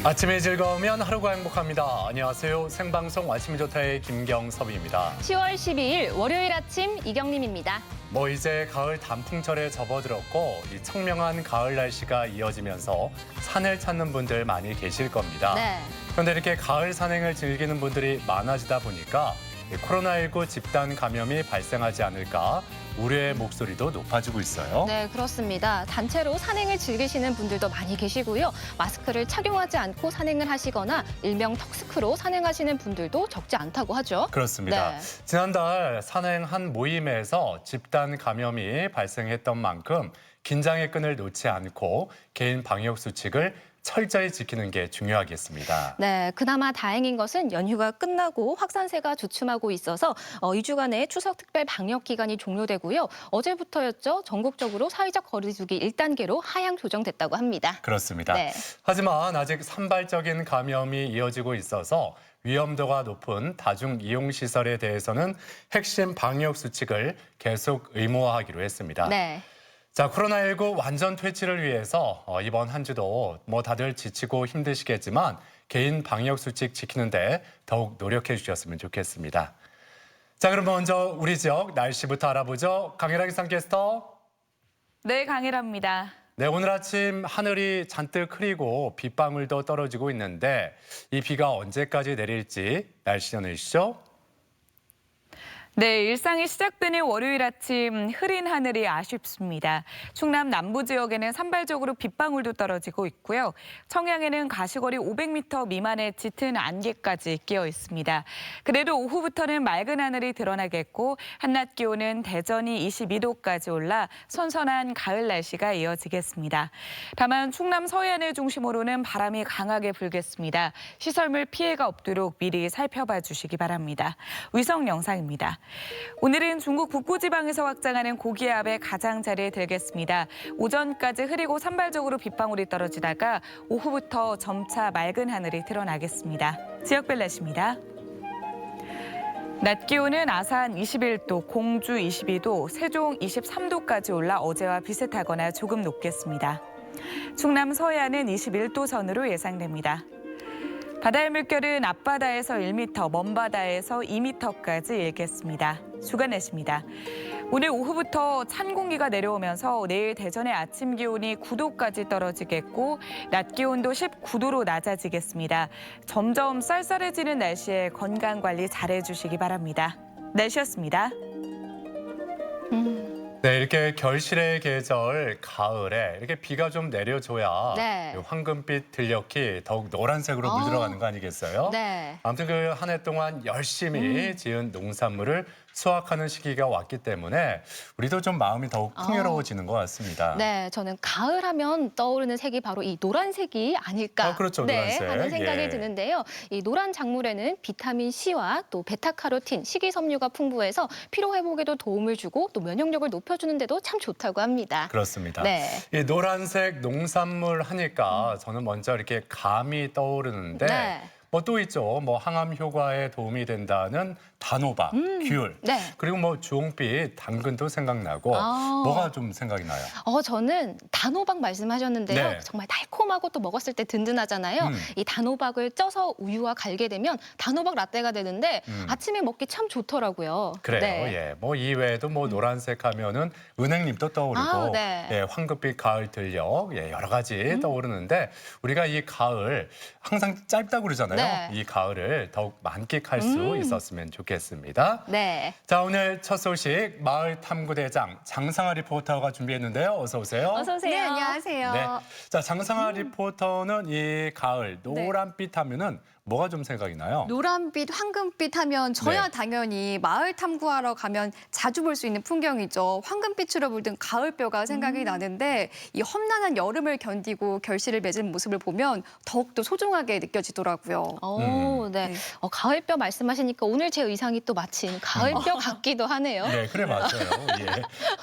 아침이 즐거우면 하루가 행복합니다. 안녕하세요. 생방송 아침이 좋다의 김경섭입니다. 10월 12일 월요일 아침 이경림입니다. 이제 가을 단풍철에 접어들었고 이 청명한 가을 날씨가 이어지면서 산을 찾는 분들 많이 계실 겁니다. 네. 그런데 이렇게 가을 산행을 즐기는 분들이 많아지다 보니까 코로나19 집단 감염이 발생하지 않을까 우려의 목소리도 높아지고 있어요. 네, 그렇습니다. 단체로 산행을 즐기시는 분들도 많이 계시고요. 마스크를 착용하지 않고 산행을 하시거나 일명 턱스크로 산행하시는 분들도 적지 않다고 하죠. 그렇습니다. 네. 지난달 산행 한 모임에서 집단 감염이 발생했던 만큼 긴장의 끈을 놓지 않고 개인 방역 수칙을 철저히 지키는 게 중요하겠습니다. 네, 그나마 다행인 것은 연휴가 끝나고 확산세가 주춤하고 있어서 2주간의 추석 특별 방역 기간이 종료되고요. 어제부터였죠. 전국적으로 사회적 거리두기 1단계로 하향 조정됐다고 합니다. 그렇습니다. 네. 하지만 아직 산발적인 감염이 이어지고 있어서 위험도가 높은 다중 이용시설에 대해서는 핵심 방역 수칙을 계속 의무화하기로 했습니다. 네. 자, 코로나19 완전 퇴치를 위해서 이번 한 주도 다들 지치고 힘드시겠지만 개인 방역 수칙 지키는데 더욱 노력해 주셨으면 좋겠습니다. 자, 그럼 먼저 우리 지역 날씨부터 알아보죠. 강혜라 기상캐스터. 네, 강혜라입니다. 네, 오늘 아침 하늘이 잔뜩 흐리고 빗방울도 떨어지고 있는데 이 비가 언제까지 내릴지 날씨 전해주시죠. 네, 일상이 시작되는 월요일 아침 흐린 하늘이 아쉽습니다. 충남 남부 지역에는 산발적으로 빗방울도 떨어지고 있고요. 청양에는 가시거리 500m 미만의 짙은 안개까지 끼어 있습니다. 그래도 오후부터는 맑은 하늘이 드러나겠고 한낮 기온은 대전이 22도까지 올라 선선한 가을 날씨가 이어지겠습니다. 다만 충남 서해안을 중심으로는 바람이 강하게 불겠습니다. 시설물 피해가 없도록 미리 살펴봐 주시기 바랍니다. 위성 영상입니다. 오늘은 중국 북부지방에서 확장하는 고기압의 가장자리에 들겠습니다. 오전까지 흐리고 산발적으로 빗방울이 떨어지다가 오후부터 점차 맑은 하늘이 드러나겠습니다. 지역별 날씨입니다. 낮 기온은 아산 21도, 공주 22도, 세종 23도까지 올라 어제와 비슷하거나 조금 높겠습니다. 충남 서해안은 21도 선으로 예상됩니다. 바다의 물결은 앞바다에서 1m, 먼바다에서 2m까지 일겠습니다. 주간 날씨입니다. 오늘 오후부터 찬 공기가 내려오면서 내일 대전의 아침 기온이 9도까지 떨어지겠고 낮 기온도 19도로 낮아지겠습니다. 점점 쌀쌀해지는 날씨에 건강 관리 잘해주시기 바랍니다. 날씨였습니다. 네, 이렇게 결실의 계절 가을에 이렇게 비가 좀 내려줘야 네. 황금빛 들녘이 더욱 노란색으로 물들어가는 거 아니겠어요? 네. 아무튼 그 한 해 동안 열심히 지은 농산물을 수확하는 시기가 왔기 때문에 우리도 좀 마음이 더욱 풍요로워지는 것 같습니다. 네, 저는 가을 하면 떠오르는 색이 바로 이 노란색이 아닐까 그렇죠, 네, 노란색. 하는 생각이 예. 드는데요. 이 노란 작물에는 비타민 C와 또 베타카로틴, 식이섬유가 풍부해서 피로 회복에도 도움을 주고 또 면역력을 높여주는 데도 참 좋다고 합니다. 그렇습니다. 네. 이 노란색 농산물 하니까 저는 먼저 이렇게 감이 떠오르는데 네. 또 있죠. 항암 효과에 도움이 된다는 단호박, 귤, 네. 그리고 주홍빛 당근도 생각나고 뭐가 좀 생각이 나요? 저는 단호박 말씀하셨는데요. 네. 정말 달콤하고 또 먹었을 때 든든하잖아요. 이 단호박을 쪄서 우유와 갈게 되면 단호박 라떼가 되는데 아침에 먹기 참 좋더라고요. 그래요. 네. 예. 이 외에도 노란색 하면은 은행잎도 떠오르고 네. 예, 황금빛 가을 들녘 여러 가지 떠오르는데 우리가 이 가을 항상 짧다고 그러잖아요. 네. 이 가을을 더욱 만끽할 수 있었으면 좋겠습니다. 네. 자, 오늘 첫 소식 마을 탐구대장 장상아 리포터가 준비했는데요. 어서 오세요. 어서 오세요. 네, 안녕하세요. 네. 자, 장상아 리포터는 이 가을 노란빛 하면은 뭐가 좀 생각이 나요? 노란빛, 황금빛 하면 저야 네. 당연히 마을 탐구하러 가면 자주 볼 수 있는 풍경이죠. 황금빛으로 물든 가을뼈가 생각이 나는데 이 험난한 여름을 견디고 결실을 맺은 모습을 보면 더욱더 소중하게 느껴지더라고요. 네. 네. 가을뼈 말씀하시니까 오늘 제 의상이 또 마침 가을뼈 같기도 하네요. 네, 그래 맞아요. 예.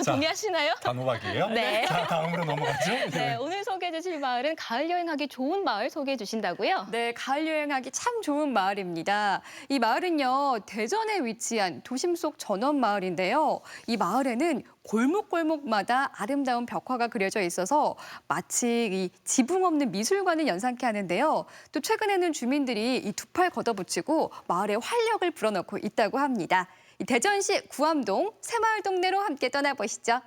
자, 동의하시나요? 단호박이에요? 네. 자, 다음으로 넘어가죠. 네, 오늘 소개해 주실 마을은 가을 여행하기 좋은 마을 소개해 주신다고요? 네, 가을 여행하기 참 좋은 마을입니다. 이 마을은요, 대전에 위치한 도심 속 전원 마을인데요. 이 마을에는 골목골목마다 아름다운 벽화가 그려져 있어서 마치 이 지붕 없는 미술관을 연상케 하는데요. 또 최근에는 주민들이 이 두 팔 걷어붙이고 마을에 활력을 불어넣고 있다고 합니다. 이 대전시 구암동 새마을 동네로 함께 떠나보시죠.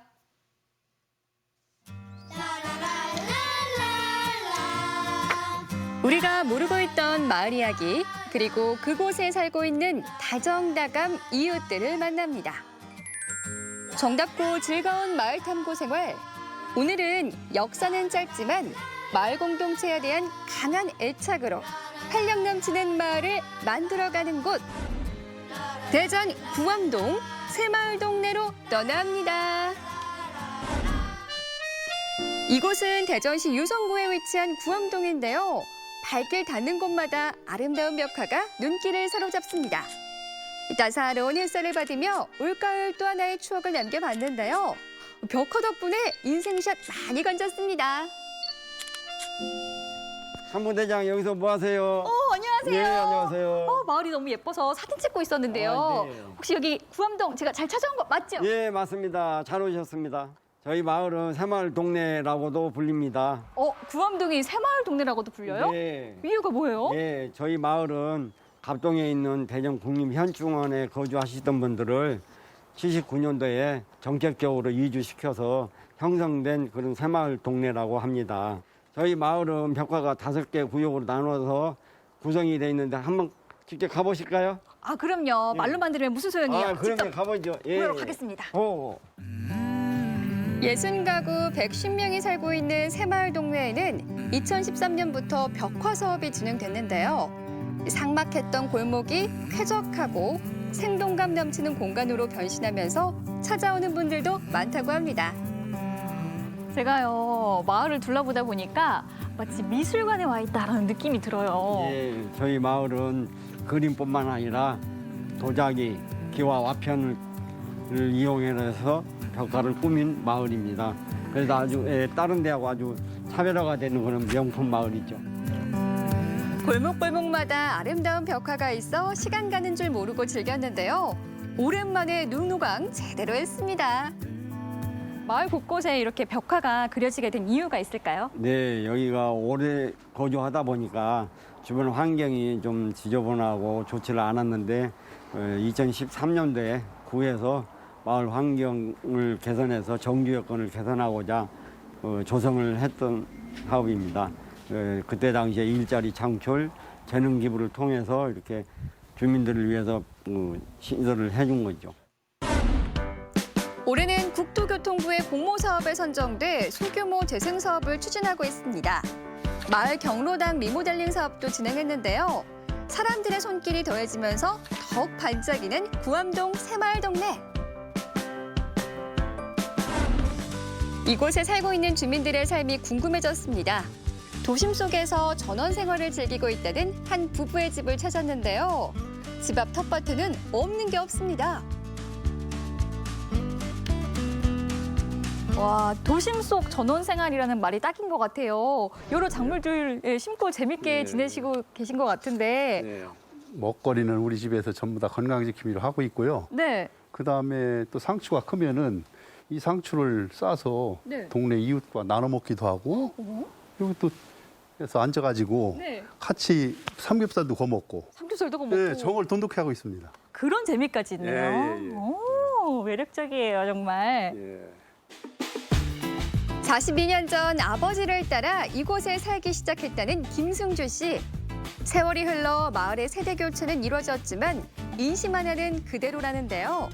우리가 모르고 있던 마을 이야기, 그리고 그곳에 살고 있는 다정다감 이웃들을 만납니다. 정답고 즐거운 마을 탐구 생활. 오늘은 역사는 짧지만 마을 공동체에 대한 강한 애착으로 활력 넘치는 마을을 만들어가는 곳. 대전 구암동 새마을 동네로 떠납니다. 이곳은 대전시 유성구에 위치한 구암동인데요. 발길 닿는 곳마다 아름다운 벽화가 눈길을 사로잡습니다. 따사로운 햇살을 받으며 올가을 또 하나의 추억을 남겨봤는데요. 벽화 덕분에 인생샷 많이 건졌습니다. 한무대장 여기서 뭐 하세요? 안녕하세요. 네, 안녕하세요. 마을이 너무 예뻐서 사진 찍고 있었는데요. 아, 네. 혹시 여기 구암동 제가 잘 찾아온 거 맞죠? 예, 맞습니다. 잘 오셨습니다. 저희 마을은 새마을 동네라고도 불립니다. 구암동이 새마을 동네라고도 불려요? 네. 이유가 뭐예요? 예, 저희 마을은 갑동에 있는 대전 국립현충원에 거주하시던 분들을 79년도에 정책적으로 이주시켜서 형성된 그런 새마을 동네라고 합니다. 저희 마을은 벽화가 5개 구역으로 나눠서 구성이 되어 있는데 한번 직접 가보실까요? 아, 그럼요. 예. 말로만 들으면 무슨 소용이에요? 그러면 직접 가보죠. 예. 보러 가겠습니다. 60가구 110명이 살고 있는 새마을 동네에는 2013년부터 벽화 사업이 진행됐는데요. 삭막했던 골목이 쾌적하고 생동감 넘치는 공간으로 변신하면서 찾아오는 분들도 많다고 합니다. 제가요, 마을을 둘러보다 보니까 마치 미술관에 와 있다라는 느낌이 들어요. 예, 저희 마을은 그림뿐만 아니라 도자기, 기와 와편을 이용해서 벽화를 꾸민 마을입니다. 그래서 아주 다른 데하고 아주 차별화가 되는 그런 명품 마을이죠. 골목골목마다 아름다운 벽화가 있어 시간 가는 줄 모르고 즐겼는데요. 오랜만에 눈호강 제대로 했습니다. 마을 곳곳에 이렇게 벽화가 그려지게 된 이유가 있을까요? 네, 여기가 오래 거주하다 보니까 주변 환경이 좀 지저분하고 좋지를 않았는데 2013년도에 구에서 마을 환경을 개선해서 정규 여건을 개선하고자 조성을 했던 사업입니다. 그때 당시에 일자리 창출, 재능 기부를 통해서 이렇게 주민들을 위해서 시설을 해준 거죠. 올해는 국토교통부의 공모 사업에 선정돼 소규모 재생 사업을 추진하고 있습니다. 마을 경로당 리모델링 사업도 진행했는데요. 사람들의 손길이 더해지면서 더욱 반짝이는 구암동 새마을 동네. 이곳에 살고 있는 주민들의 삶이 궁금해졌습니다. 도심 속에서 전원 생활을 즐기고 있다는 한 부부의 집을 찾았는데요. 집 앞 텃밭에는 없는 게 없습니다. 와, 도심 속 전원 생활이라는 말이 딱인 것 같아요. 여러 작물들 심고 재밌게 네. 지내시고 계신 것 같은데. 네. 먹거리는 우리 집에서 전부 다 건강지킴이로 하고 있고요. 네. 그다음에 또 상추가 크면은 이 상추를 싸서 네. 동네 이웃과 나눠 먹기도 하고 여기 또 해서 앉아가지고 네. 같이 삼겹살도 구워 먹고 삼겹살도 먹고. 네, 정을 돈독히 하고 있습니다. 그런 재미까지 있네요. 예, 예, 예. 오, 매력적이에요, 정말. 예. 42년 전 아버지를 따라 이곳에 살기 시작했다는 김승주 씨. 세월이 흘러 마을의 세대 교체는 이루어졌지만 인심 하나는 그대로라는데요.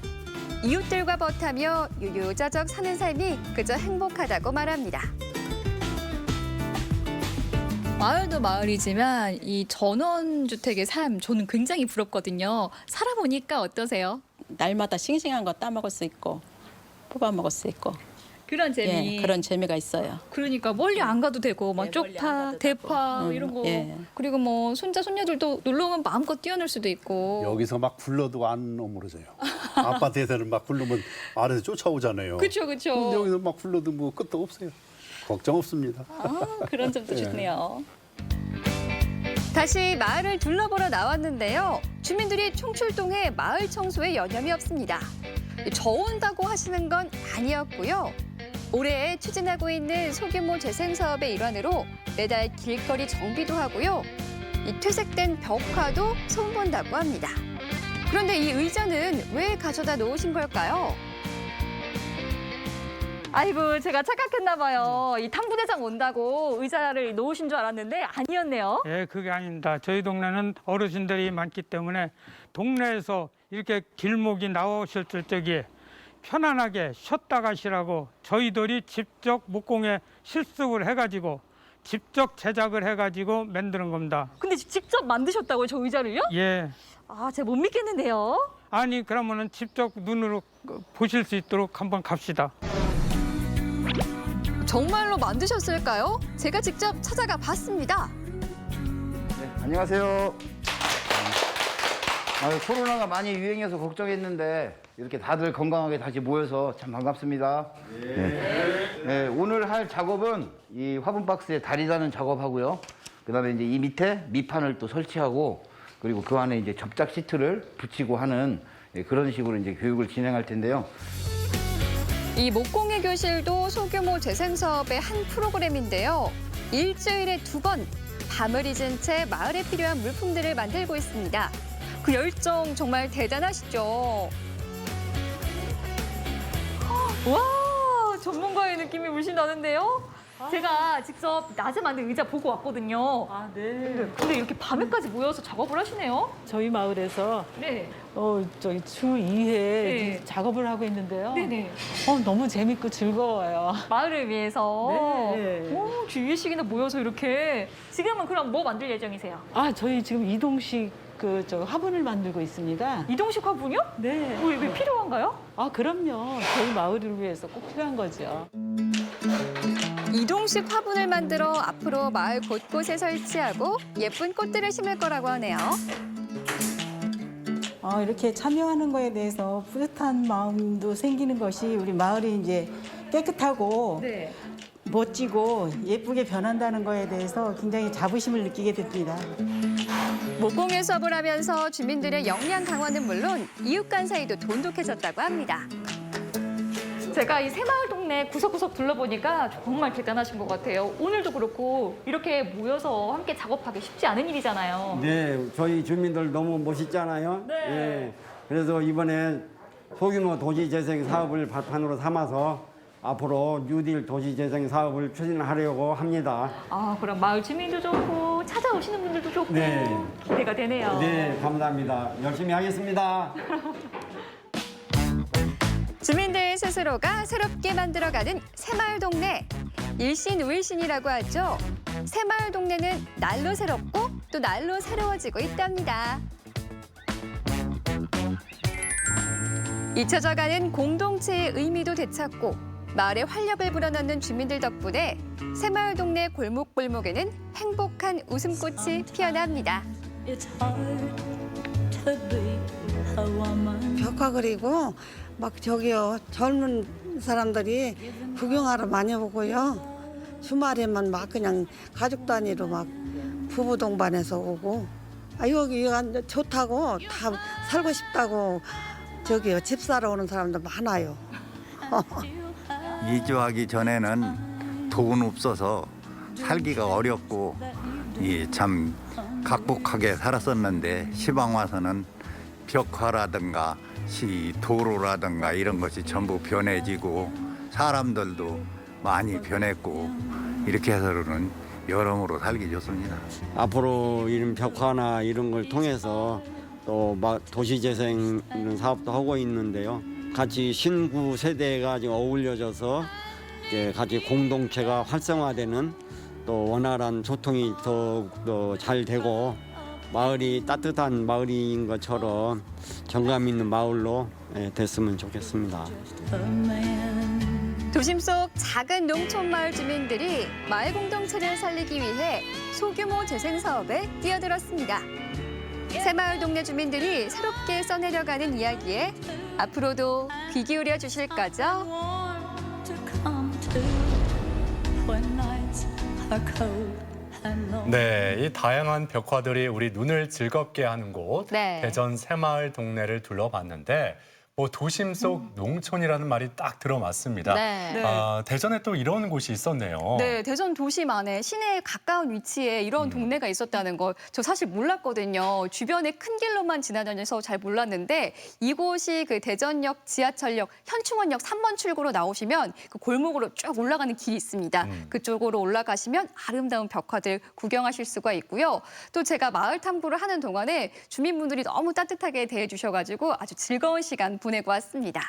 이웃들과 벗하며 유유자적 사는 삶이 그저 행복하다고 말합니다. 마을도 마을이지만 이 전원주택의 삶 저는 굉장히 부럽거든요. 살아보니까 어떠세요? 날마다 싱싱한 거 따먹을 수 있고 뽑아 먹을 수 있고 그런 재미. 예, 그런 재미가 있어요. 그러니까 멀리 안 가도 되고 막 네, 멀리 안 쪽파, 가도 대파 되고. 이런 거. 예. 그리고 뭐 손자 손녀들도 놀러 오면 마음껏 뛰어놀 수도 있고. 여기서 막 불러도 안 오므러져요. 아파트에서는 막 부르면 아래서 쫓아오잖아요. 그렇죠, 근데 그렇죠. 여기서 막 불러도 뭐 끝도 없어요. 걱정 없습니다. 아, 그런 점도 예. 좋네요. 다시 마을을 둘러보러 나왔는데요. 주민들이 총출동해 마을 청소에 여념이 없습니다. 저 온다고 하시는 건 아니었고요. 올해 추진하고 있는 소규모 재생 사업의 일환으로 매달 길거리 정비도 하고요. 이 퇴색된 벽화도 손본다고 합니다. 그런데 이 의자는 왜 가져다 놓으신 걸까요? 아이고, 제가 착각했나 봐요. 이 탐구대장 온다고 의자를 놓으신 줄 알았는데 아니었네요. 예, 그게 아닙니다. 저희 동네는 어르신들이 많기 때문에 동네에서 이렇게 길목이 나오실 적에 편안하게 쉬었다 가시라고 저희들이 직접 목공에 실습을 해가지고 직접 제작을 해가지고 만드는 겁니다. 근데 직접 만드셨다고요, 저 의자를요? 예. 아, 제가 못 믿겠는데요. 아니, 그러면은 직접 눈으로 보실 수 있도록 한번 갑시다. 정말로 만드셨을까요? 제가 직접 찾아가 봤습니다. 네, 안녕하세요. 코로나가 많이 유행해서 걱정했는데 이렇게 다들 건강하게 다시 모여서 참 반갑습니다. 네, 오늘 할 작업은 이 화분 박스에 다리 다는 작업하고요. 그다음에 이제 이 밑에 밑판을 또 설치하고 그리고 그 안에 이제 접착 시트를 붙이고 하는 그런 식으로 이제 교육을 진행할 텐데요. 이 목공예 교실도 소규모 재생 사업의 한 프로그램인데요. 일주일에 2번 밤을 잊은 채 마을에 필요한 물품들을 만들고 있습니다. 그 열정 정말 대단하시죠? 와, 전문가의 느낌이 물씬 나는데요. 제가 직접 낮에 만든 의자 보고 왔거든요. 아, 네. 근데 이렇게 밤에까지 모여서 작업을 하시네요. 저희 마을에서 네. 저희 주 2회 네. 작업을 하고 있는데요. 네네. 너무 재밌고 즐거워요. 마을을 위해서. 네. 오, 주 2회씩이나 모여서 이렇게. 지금은 그럼 뭐 만들 예정이세요? 저희 지금 이동식 화분을 만들고 있습니다. 이동식 화분이요? 네. 왜 필요한가요? 그럼요. 저희 마을을 위해서 꼭 필요한 거죠. 이동식 화분을 만들어 앞으로 마을 곳곳에 설치하고 예쁜 꽃들을 심을 거라고 하네요. 이렇게 참여하는 거에 대해서 뿌듯한 마음도 생기는 것이 우리 마을이 이제 깨끗하고 네. 멋지고 예쁘게 변한다는 거에 대해서 굉장히 자부심을 느끼게 됩니다. 목공예 수업을 하면서 주민들의 역량 강화는 물론 이웃 간 사이도 돈독해졌다고 합니다. 제가 이 새마을 동네 구석구석 둘러보니까 정말 대단하신 것 같아요. 오늘도 그렇고 이렇게 모여서 함께 작업하기 쉽지 않은 일이잖아요. 네, 저희 주민들 너무 멋있잖아요. 네. 예, 그래서 이번에 소규모 도시재생 사업을 바탕으로 삼아서 앞으로 뉴딜 도시재생 사업을 추진하려고 합니다. 그럼 마을 주민도 좋고 찾아오시는 분들도 좋고 네. 기대가 되네요. 네, 감사합니다. 열심히 하겠습니다. 주민들 스스로가 새롭게 만들어가는 새마을 동네. 일신우일신이라고 하죠. 새마을 동네는 날로 새롭고 또 날로 새로워지고 있답니다. 잊혀져가는 공동체의 의미도 되찾고 마을에 활력을 불어넣는 주민들 덕분에 새마을 동네 골목골목에는 행복한 웃음꽃이 피어납니다. 벽화 그리고 막 저기요 젊은 사람들이 구경하러 많이 오고요. 주말에만 막 그냥 가족 단위로 막 부부 동반해서 오고 여기 좋다고 다 살고 싶다고 저기요 집 사러 오는 사람들 많아요. 이주하기 전에는 돈 없어서 살기가 어렵고 참 각박하게 살았었는데 시방 와서는 벽화라든가 도로라든가 이런 것이 전부 변해지고 사람들도 많이 변했고 이렇게 해서는 여러모로 살기 좋습니다. 앞으로 이런 벽화나 이런 걸 통해서 또 도시재생 사업도 하고 있는데요. 같이 신구 세대가 지금 어울려져서 같이 공동체가 활성화되는 또 원활한 소통이 더욱더 잘 되고 마을이 따뜻한 마을인 것처럼 정감 있는 마을로 됐으면 좋겠습니다. 도심 속 작은 농촌 마을 주민들이 마을 공동체를 살리기 위해 소규모 재생 사업에 뛰어들었습니다. 새마을 동네 주민들이 새롭게 써내려가는 이야기에 앞으로도 귀 기울여 주실 거죠? 네, 이 다양한 벽화들이 우리 눈을 즐겁게 하는 곳, 네. 대전 새마을 동네를 둘러봤는데 뭐 도심 속 농촌이라는 말이 딱 들어맞습니다. 네. 아, 대전에 또 이런 곳이 있었네요. 네, 대전 도심 안에 시내에 가까운 위치에 이런 동네가 있었다는 걸 저 사실 몰랐거든요. 주변에 큰 길로만 지나다녀서 잘 몰랐는데 이곳이 그 대전역, 지하철역, 현충원역 3번 출구로 나오시면 그 골목으로 쭉 올라가는 길이 있습니다. 그쪽으로 올라가시면 아름다운 벽화들 구경하실 수가 있고요. 또 제가 마을 탐구를 하는 동안에 주민분들이 너무 따뜻하게 대해주셔가지고 아주 즐거운 시간 보내고 왔습니다.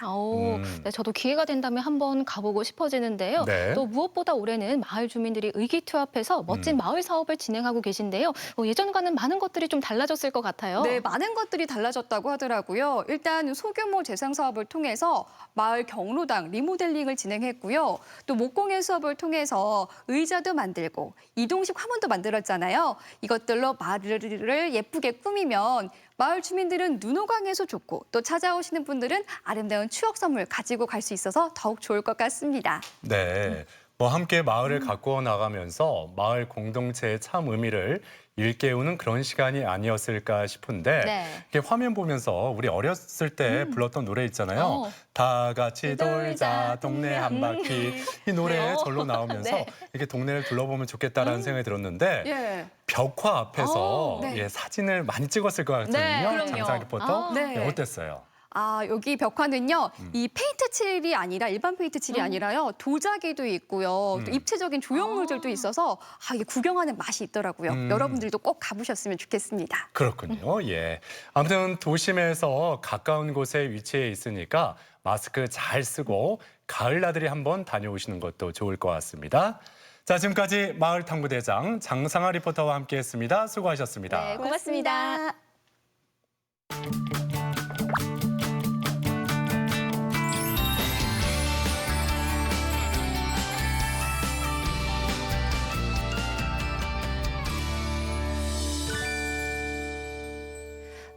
네, 저도 기회가 된다면 한번 가보고 싶어지는데요. 네. 또 무엇보다 올해는 마을 주민들이 의기투합해서 멋진 마을 사업을 진행하고 계신데요. 예전과는 많은 것들이 좀 달라졌을 것 같아요. 네, 많은 것들이 달라졌다고 하더라고요. 일단 소규모 재생 사업을 통해서 마을 경로당 리모델링을 진행했고요. 또 목공예 수업을 통해서 의자도 만들고 이동식 화문도 만들었잖아요. 이것들로 마을을 예쁘게 꾸미면 마을 주민들은 눈호강에서 좋고 또 찾아오시는 분들은 아름다운 추억 선물 가지고 갈 수 있어서 더욱 좋을 것 같습니다. 네, 뭐 함께 마을을 가꾸어 나가면서 마을 공동체의 참 의미를 일깨우는 그런 시간이 아니었을까 싶은데 네. 이렇게 화면 보면서 우리 어렸을 때 불렀던 노래 있잖아요. 다 같이 돌자 동네 한 바퀴 이 노래 절로 나오면서 네. 이렇게 동네를 둘러보면 좋겠다라는 생각이 들었는데 예. 벽화 앞에서 네. 예, 사진을 많이 찍었을 것 같거든요. 네, 그럼요. 장상 리포터. 네. 네, 어땠어요? 아, 여기 벽화는요. 이 페인트 칠이 아니라 일반 페인트 칠이 아니라요. 도자기도 있고요. 또 입체적인 조형물들도 있어서 이게 구경하는 맛이 있더라고요. 여러분들도 꼭 가보셨으면 좋겠습니다. 그렇군요. 예. 아무튼 도심에서 가까운 곳에 위치해 있으니까 마스크 잘 쓰고 가을 나들이 한번 다녀오시는 것도 좋을 것 같습니다. 자, 지금까지 마을탐구대장 장상아 리포터와 함께했습니다. 수고하셨습니다. 네, 고맙습니다.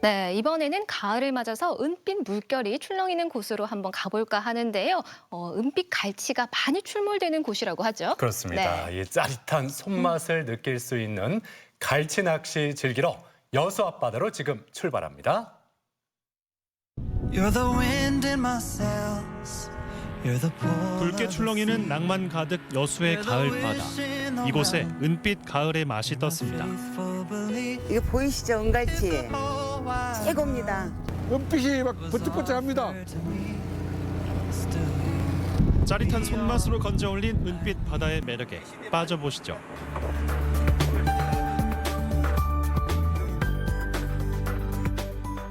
네, 이번에는 가을을 맞아서 은빛 물결이 출렁이는 곳으로 한번 가볼까 하는데요. 은빛 갈치가 많이 출몰되는 곳이라고 하죠. 그렇습니다. 네. 이 짜릿한 손맛을 느낄 수 있는 갈치 낚시 즐기러 여수 앞바다로 지금 출발합니다. 붉게 출렁이는 낭만 가득 여수의 가을 바다. 이곳에 은빛 가을의 맛이 떴습니다. 이거 보이시죠? 은갈치. 최고입니다. 은빛이 막 번쩍번쩍합니다. 짜릿한 손맛으로 건져올린 은빛 바다의 매력에 빠져보시죠.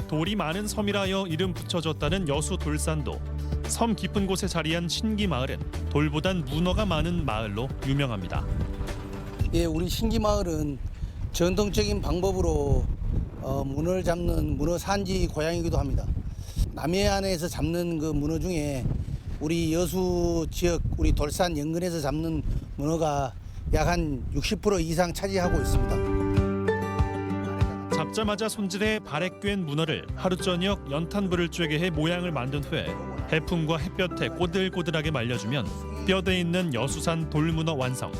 돌이 많은 섬이라 하여 이름 붙여졌다는 여수 돌산도. 섬 깊은 곳에 자리한 신기마을은 돌보단 문어가 많은 마을로 유명합니다. 예, 우리 신기마을은 전통적인 방법으로 문어를 잡는 문어 산지 고향이기도 합니다. 남해안에서 잡는 그 문어 중에 우리 여수 지역 우리 돌산 연근에서 잡는 문어가 약 한 60% 이상 차지하고 있습니다. 잡자마자 손질해 발에 꿰은 문어를 하루 저녁 연탄불을 쬐게 해 모양을 만든 후에 해풍과 햇볕에 꼬들꼬들하게 말려주면 뼈대 있는 여수산 돌문어 완성.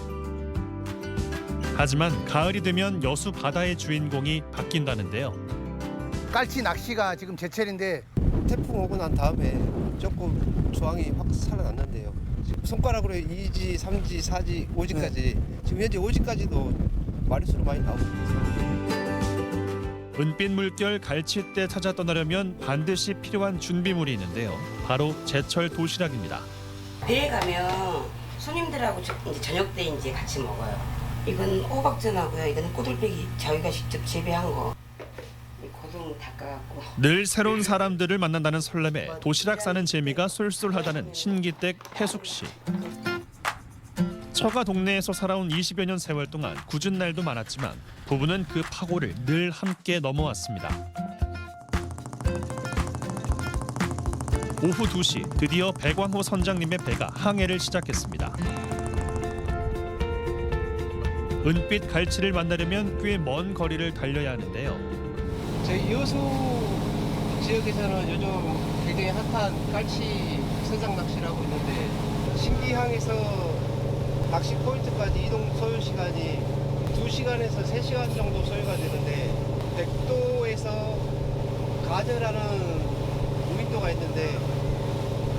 하지만 가을이 되면 여수 바다의 주인공이 바뀐다는데요. 깔치 낚시가 지금 제철인데 태풍 오고 난 다음에 조금 조항이 확 살아났는데요. 지금 손가락으로 2지, 3지, 4지, 5지까지 지금 현재 5지까지도 마리수로 많이 나오고 있습니다. 은빛 물결 갈치떼 찾아 떠나려면 반드시 필요한 준비물이 있는데요. 바로 제철 도시락입니다. 배에 가면 손님들하고 이제 저녁 때 이제 같이 먹어요. 이건 호박전하고요. 이건 꼬들빼기 저희가 직접 재배한 거. 고동 닦아갖고. 늘 새로운 사람들을 만난다는 설렘에 도시락 싸는 재미가 쏠쏠하다는 신기댁 혜숙 씨. 처가 동네에서 살아온 20여 년 세월 동안 굳은 날도 많았지만 부부는 그 파고를 늘 함께 넘어왔습니다. 오후 2시 드디어 백광호 선장님의 배가 항해를 시작했습니다. 은빛 갈치를 만나려면 꽤 먼 거리를 달려야 하는데요. 저희 여수 지역에서는 요즘 굉장히 핫한 깔치 선상 낚시라고 있는데 신기항에서 낚시 포인트까지 이동 소요 시간이 2시간에서 3시간 정도 소요가 되는데 백도에서 가저라는 무인도가 있는데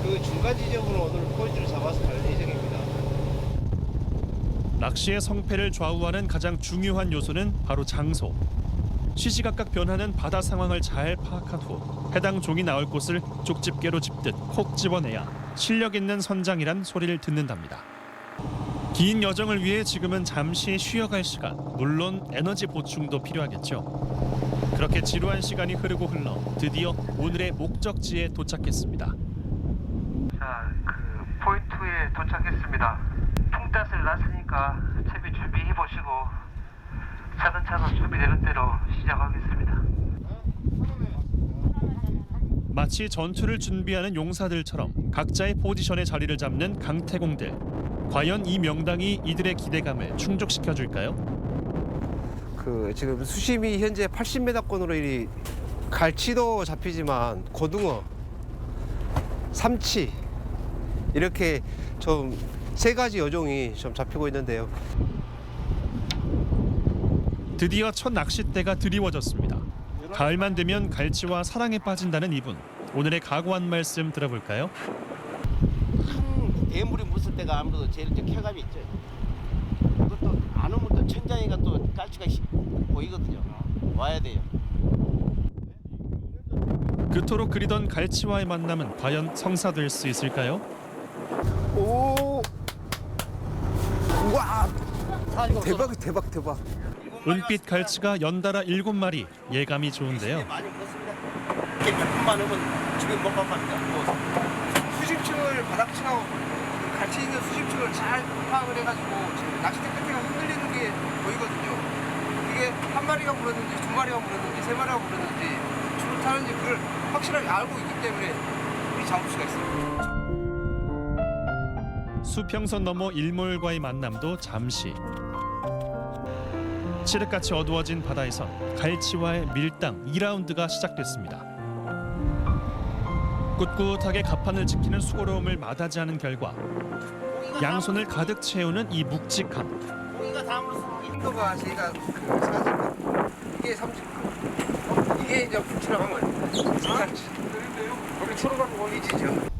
그 중간 지점으로 오늘 포인트를 잡아서 갈 예정입니다. 낚시의 성패를 좌우하는 가장 중요한 요소는 바로 장소. 시시각각 변하는 바다 상황을 잘 파악한 후 해당 종이 나올 곳을 쪽집게로 집듯 콕 집어내야 실력 있는 선장이란 소리를 듣는답니다. 긴 여정을 위해 지금은 잠시 쉬어갈 시간, 물론 에너지 보충도 필요하겠죠. 그렇게 지루한 시간이 흐르고 흘러 드디어 오늘의 목적지에 도착했습니다. 자, 그 포인트에 도착했습니다. 풍따스를 놨으니까 채비 준비해 보시고 차근차근 준비되는 대로 시작하겠습니다. 마치 전투를 준비하는 용사들처럼 각자의 포지션에 자리를 잡는 강태공들. 과연 이 명당이 이들의 기대감을 충족시켜줄까요? 그 지금 수심이 현재 80m권으로 갈치도 잡히지만 고등어, 삼치 이렇게 좀 3가지 어종이 좀 잡히고 있는데요. 드디어 첫 낚싯대가 드리워졌습니다. 가을만 되면 갈치와 사랑에 빠진다는 이분. 오늘의 각오한 말씀 들어볼까요? 큰 대물이 묻을 때가 아무래도 제일 쾌감이 있죠. 그것도 안 오면 또 천장이가 또 깔치가 보이거든요. 와야 돼요. 그토록 그리던 갈치와의 만남은 과연 성사될 수 있을까요? 오, 우와, 대박. 은빛 갈치가 연달아 7마리, 예감이 좋은데요. 이렇게 몇 분만 오면 지금 못 갑니다. 수심층을 바닥층하고 같이 있는 수심층을 잘 파악을 해가지고 지금 낚싯대 끝에가 흔들리는 게 보이거든요. 이게 한 마리가 물었는지 2마리가 물었는지 3마리가 물었는지 줄을 타는지 그걸 확실하게 알고 있기 때문에 우리 잡을 수가 있습니다. 수평선 너머 일몰과의 만남도 잠시. 칠흑같이 어두워진 바다에선 갈치와의 밀당 2라운드가 시작됐습니다. 꿋꿋하게 가판을 지키는 수고로움을 마다지하는 결과 양손을 가득 채우는 이 묵직함. 고기가 다음으로 인도가 저희가 40근, 이게 30근, 이게 이제 북치라고 하면 40근. 거기 초록하고 올리지죠.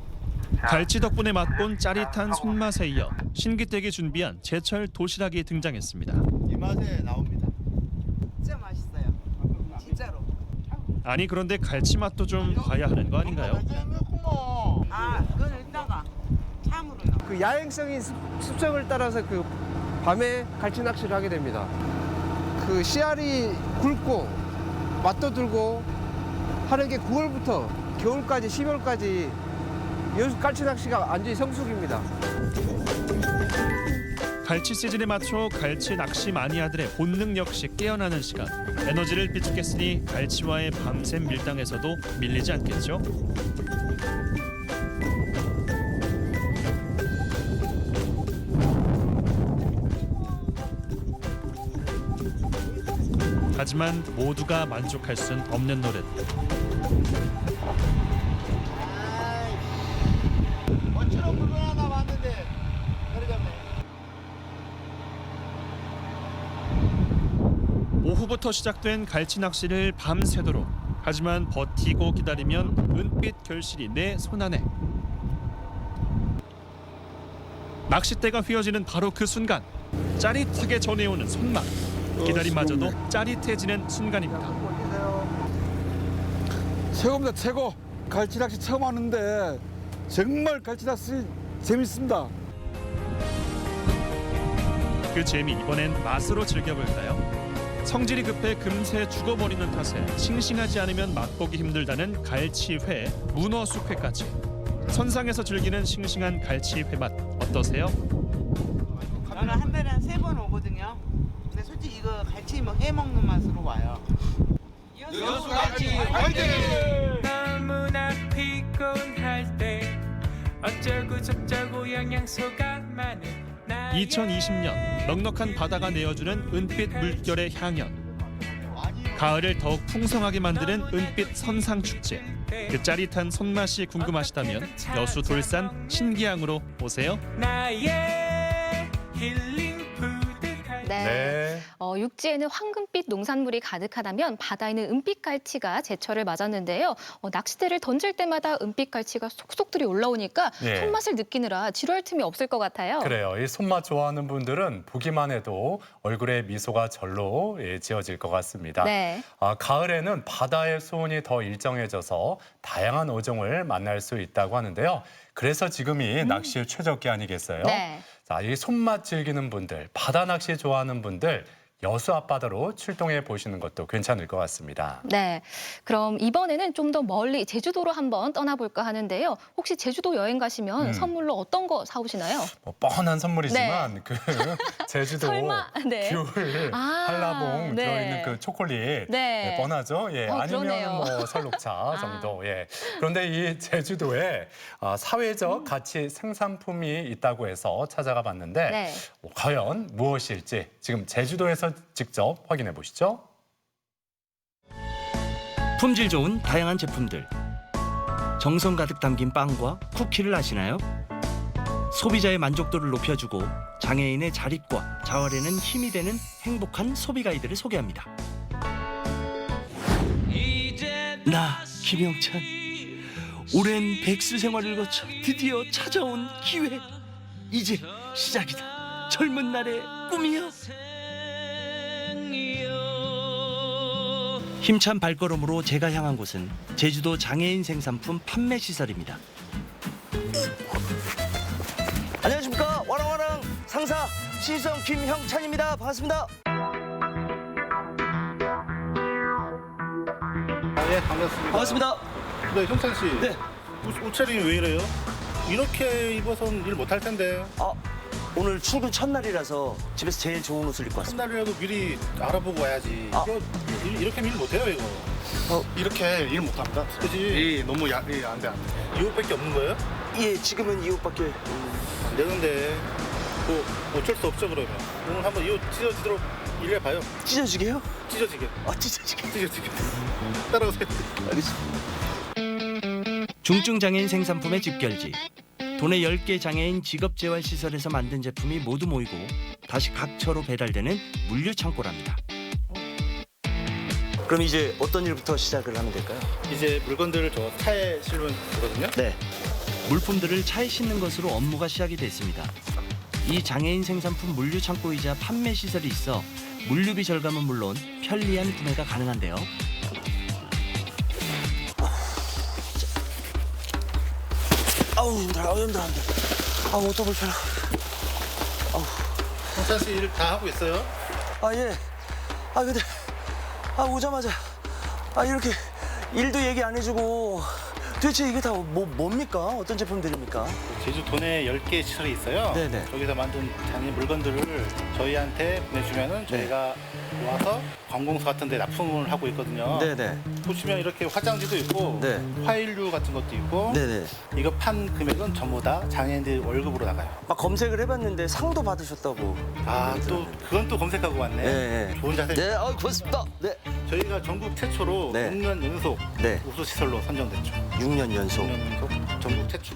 갈치 덕분에 맛본 짜릿한 손맛에 이어 신기되게 준비한 제철 도시락이 등장했습니다. 이 맛에 나옵니다. 진짜 맛있어요. 진짜로. 아니 그런데 갈치 맛도 좀 봐야 하는 거 아닌가요? 아, 그건 이따가 참으로요. 그 야행성인 습성을 따라서 그 밤에 갈치 낚시를 하게 됩니다. 그 씨알이 굵고 맛도 들고 하는 게 9월부터 겨울까지 12월까지 갈치 낚시가 완전히 성수기입니다. 갈치 시즌에 맞춰 갈치 낚시 마니아들의 본능 역시 깨어나는 시간. 에너지를 비축했으니 갈치와의 밤샘 밀당에서도 밀리지 않겠죠? 하지만 모두가 만족할 순 없는 노릇. 멋처럼 물건 하나 봤는데 그러잖아요. 오후부터 시작된 갈치 낚시를 밤새도록. 하지만 버티고 기다리면 은빛 결실이 내 손안에. 낚싯대가 휘어지는 바로 그 순간. 짜릿하게 전해오는 손맛. 기다림마저도 짜릿해지는 순간입니다. 최고입니다. 최고. 갈치 낚시 처음 하는데 정말 갈치 낚시 재밌습니다. 그 재미 이번엔 맛으로 즐겨볼까요? 성질이 급해 금세 죽어버리는 탓에 싱싱하지 않으면 맛보기 힘들다는 갈치회, 문어 숙회까지. 선상에서 즐기는 싱싱한 갈치회 맛 어떠세요? 저는 한 달에 한 3번 오거든요. 근데 솔직히 이거 갈치 뭐 해먹는 맛으로 와요. 여수 갈치 화이팅! 너무나 피곤할 때 어쩌고 저쩌고 영양소가 많은 2020년 넉넉한 바다가 내어주는 은빛 물결의 향연. 가을을 더욱 풍성하게 만드는 은빛 선상축제. 그 짜릿한 손맛이 궁금하시다면 여수 돌산 신기항으로 오세요. 나의 힐링 푸드 네. 육지에는 황금빛 농산물이 가득하다면 바다에는 은빛 갈치가 제철을 맞았는데요. 낚싯대를 던질 때마다 은빛 갈치가 속속들이 올라오니까 예. 손맛을 느끼느라 지루할 틈이 없을 것 같아요. 그래요. 이 손맛 좋아하는 분들은 보기만 해도 얼굴에 미소가 절로 지어질 것 같습니다. 네. 가을에는 바다의 수온이 더 일정해져서 다양한 어종을 만날 수 있다고 하는데요. 그래서 지금이 낚시의 최적기 아니겠어요? 네. 자, 이 손맛 즐기는 분들, 바다 낚시 좋아하는 분들, 여수 앞바다로 출동해 보시는 것도 괜찮을 것 같습니다. 네, 그럼 이번에는 좀 더 멀리 제주도로 한번 떠나볼까 하는데요. 혹시 제주도 여행 가시면 선물로 어떤 거 사오시나요? 뭐 뻔한 선물이지만 그 제주도 설마? 네. 귤, 한라봉 네. 들어있는 그 초콜릿 네. 뻔하죠. 예, 아니면 그러네요. 뭐 설록차 정도. 예. 그런데 이 제주도에 사회적 가치 생산품이 있다고 해서 찾아가 봤는데 네. 과연 무엇일지 지금 제주도에서 직접 확인해 보시죠. 품질 좋은 다양한 제품들. 정성 가득 담긴 빵과 쿠키를 아시나요? 소비자의 만족도를 높여주고 장애인의 자립과 자활에는 힘이 되는 행복한 소비 가이드를 소개합니다. 나 김영찬. 오랜 백수 생활을 거쳐 드디어 찾아온 기회. 이제 시작이다. 젊은 날의 꿈이여. 힘찬 발걸음으로 제가 향한 곳은 제주도 장애인 생산품 판매 시설입니다. 안녕하십니까. 와랑와랑 상사 시성 김형찬입니다. 반갑습니다. 네, 반갑습니다. 반갑습니다. 네, 형찬 씨. 네. 옷 차림이 왜 이래요? 이렇게 입어서는 일 못할 텐데. 오늘 출근 첫날이라서 집에서 제일 좋은 옷을 입고 왔습니다. 첫날이라도 미리 알아보고 와야지. 이렇게 일 못해요, 이거. 이렇게 일 못합니다. 그지? 너무 안 돼, 안 돼. 이 옷밖에 없는 거예요? 예, 지금은 이 옷밖에. 안 되는데. 뭐 어쩔 수 없죠, 그러면. 오늘 한번 이 옷 찢어지도록 일해봐요. 찢어지게요? 찢어지게. 찢어지게. 찢어지게. 따라오세요. 알겠습니다. 중증 장애인 생산품의 집결지. 도내 10개 장애인 직업재활시설에서 만든 제품이 모두 모이고 다시 각처로 배달되는 물류창고랍니다. 그럼 이제 어떤 일부터 시작을 하면 될까요? 이제 물건들을 저 차에 실으면 되거든요. 네. 물품들을 차에 싣는 것으로 업무가 시작이 됐습니다. 이 장애인 생산품 물류창고이자 판매 시설이 있어 물류비 절감은 물론 편리한 구매가 가능한데요. 아우 힘들어. 옷도 불편하고. 형찬 씨 일 다 하고 있어요? 예. 근데 오자마자 이렇게 일도 얘기 안 해주고 도대체 이게 다 뭡니까? 어떤 제품들입니까? 제주 도내 10개 시설이 있어요. 네네. 거기서 만든 장애인 물건들을 저희한테 보내주면은 저희가 와서 관공서 같은 데 납품을 하고 있거든요. 네네. 보시면 이렇게 화장지도 있고 네. 화일류 같은 것도 있고 네네. 이거 판 금액은 전부 다 장애인들 월급으로 나가요. 검색을 해봤는데 상도 받으셨다고. 또 그건 또 검색하고 왔네. 네. 좋은 자세. 네, 고맙습니다. 네. 저희가 전국 최초로 6년 연속 우수시설로 선정됐죠. 6년 연속. 6년 연속 전국 최초.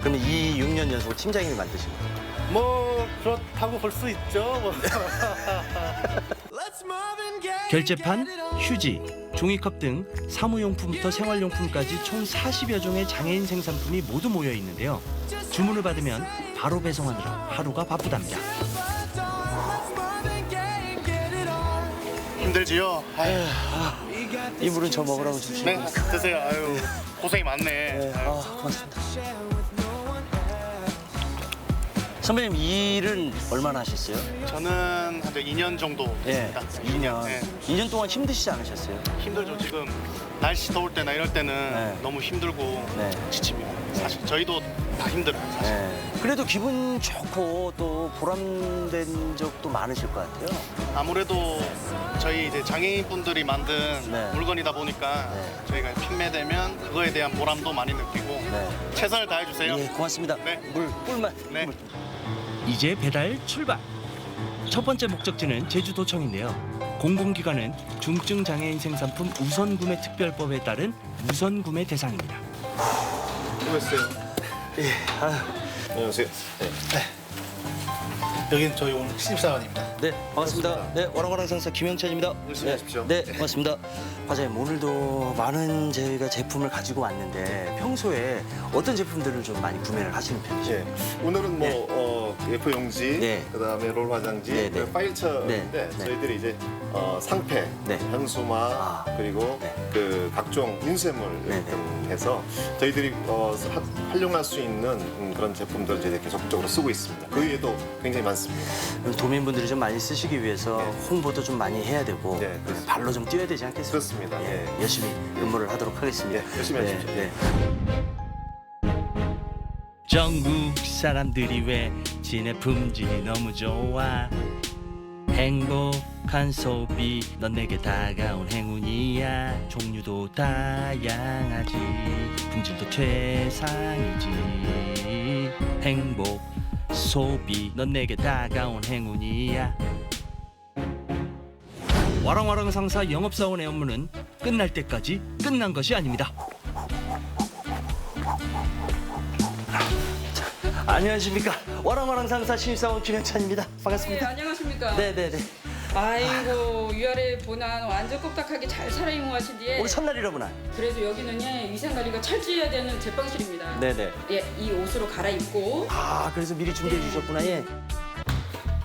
그러면 이 6년 연속 팀장님이 만드신 거예요? 뭐 그렇다고 볼 수 있죠. 결제판, 휴지, 종이컵 등 사무용품부터 생활용품까지 총 40여 종의 장애인 생산품이 모두 모여 있는데요. 주문을 받으면 바로 배송하느라 하루가 바쁘답니다. 힘들지요? 이 물은 저 먹으라고 주시는 네, 드세요. 아유, 고생이 많네. 고맙습니다. 선배님 일은 얼마나 하셨어요? 저는 한 2년 정도 됐습니다. 2년. 네. 2년 동안 힘드시지 않으셨어요? 힘들죠. 지금 날씨 더울 때나 이럴 때는 너무 힘들고 지칩니다. 사실 저희도 다 힘들어요. 사실. 그래도 기분 좋고 또 보람된 적도 많으실 것 같아요. 아무래도 저희 이제 장애인 분들이 만든 물건이다 보니까 저희가 판매되면 그거에 대한 보람도 많이 느끼고 최선을 다해주세요. 예, 고맙습니다. 꿀맛. 네. 이제 배달 출발. 첫 번째 목적지는 제주도청인데요. 공공기관은 중증 장애인 생산품 우선구매 특별법에 따른 우선구매 대상입니다. 수고했어요. 예. 안녕하세요. 여기는 저희 오늘 신입사원입니다. 네, 반갑습니다. 네, 와랑와랑 상사 김영찬입니다. 열심히 하십시오. 네, 반갑습니다. 과장님, 오늘도 많은 저희가 제품을 가지고 왔는데 평소에 어떤 제품들을 좀 많이 구매를 하시는 편이세요? 오늘은 뭐 F 용지, 그다음에 롤 화장지, 파일처인데 저희들이 이제 상패, 현수막 그리고 그 각종 인쇄물 등 해서 저희들이 활용할 수 있는 그런 제품들을 이제 계속적으로 쓰고 있습니다. 그 외에도 굉장히 많습니다. 도민분들이 좀 많이 쓰시기 위해서 홍보도 좀 많이 해야 되고 발로 좀 뛰어야 되지 않겠습니까? 그렇습니다. 열심히 근무를 하도록 하겠습니다. 열심히 하십시오. 전국 사람들이 왜 지네 품질이 너무 좋아 행복한 소비 넌 내게 다가온 행운이야 종류도 다양하지 품질도 최상이지 행복 소비 넌 내게 다가온 행운이야 와랑와랑 상사 영업사원의 업무는 끝날 때까지 끝난 것이 아닙니다. 안녕하십니까. 와랑와랑 상사 신입사원 김영찬입니다. 반갑습니다. 네, 안녕하십니까. 네네네. 아이고 위아래 보난 완전 꼼딱하게 잘 살아임하시디에 오늘 첫날이라구나. 그래서 여기는 위생관리가 철저해야 되는 제빵실입니다. 네네. 예, 이 옷으로 갈아입고 아, 그래서 미리 준비해 주셨구나. 예.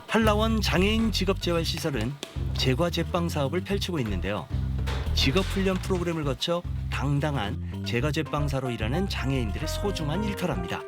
한라원 장애인 직업재활시설은 제과 제빵 사업을 펼치고 있는데요. 직업훈련 프로그램을 거쳐 당당한 제과 제빵사로 일하는 장애인들의 소중한 일터랍니다.